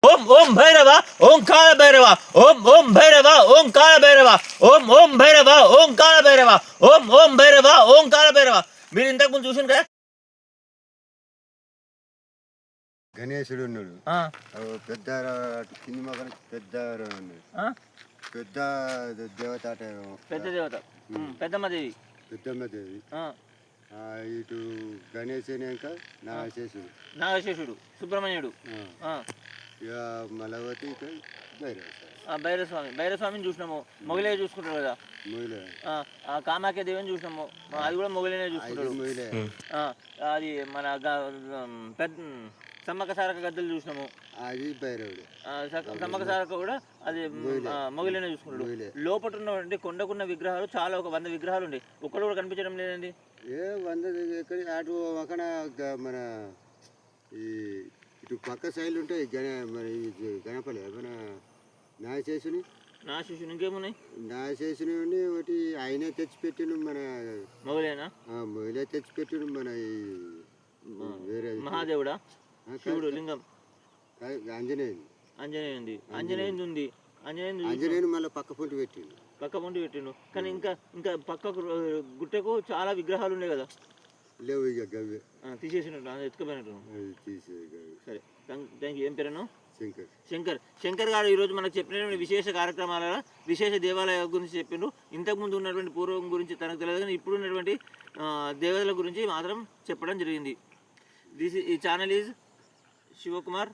ఓం ఓం భైరవ ఓం కాల భైరవ ఓం ఓం భైరవ ఓం కాల భైరవ ఓం ఓం భైరవ ఓం కాల భైరవ ఓం ఓం భైరవ ఓం కాల భైరవ. మీరు ఇంతకు ముందు చూసిన కదా గణేశుడు ఉన్నాడు, పెద్ద కింది మొక్కలు పెద్ద ఉన్నాడు, పెద్ద దేవత పెద్ద దేవత పెద్దమ్మ దేవి ఇటు గణేశునిక నాగశేషుడు సుబ్రహ్మణ్యుడు ఇక మలవతి భైరస్వామిని చూసినాము. మొగలే చూసుకుంటారు కదా, కామాఖ్య దేవిని చూసినాము, అది కూడా మొగలేనే చూసుకుంటారు. అది మన పెద్ద సమ్మక సారక గద్దలు చూసినాము, అది భైరవుడు. సమ్మక సారక కూడా అది మొగలేనే చూసుకుంటాడు. లోపల ఉన్నటువంటి కొండకున్న విగ్రహాలు చాలా, ఒక 100 విగ్రహాలు ఉండే, ఒక్కడు కూడా కనిపించడం లేదండి. 100 ఎక్కడ అటు ఒకన మన ఈ ఇటు పక్క సైడ్లు ఉంటాయి మన గణపతి మన నాగశేషుని ఇంకేమున్నాయి, నాగశేషుని ఉండి ఒకటి ఆయనే తెచ్చిపెట్టిను, మన మొగలేనా మొగలే తెచ్చిపెట్టిను. మన వేరే మహాదేవుడా, శివుడు లింగం, ఆంజనేయుడు ఉంది. ఆంజనేయుడు మళ్ళీ పక్క పొంటి పెట్టిండు. కానీ ఇంకా పక్క గుట్టకు చాలా విగ్రహాలు ఉన్నాయి కదా, లేవు, ఇక గవ్వే తీసేసినట్టు ఎత్తుకుపోయినట్టు. సరే, థ్యాంక్ యూ. ఏం పేరును? శంకర్ గారు ఈరోజు మనకు చెప్పినటువంటి విశేష కార్యక్రమాల విశేష దేవాలయాల గురించి చెప్పిండు. ఇంతకుముందు ఉన్నటువంటి పూర్వం గురించి తనకు తెలియదు, కానీ ఇప్పుడు ఉన్నటువంటి దేవతల గురించి మాత్రం చెప్పడం జరిగింది. ఈ ఛానల్ ఈజ్ శివకుమార్.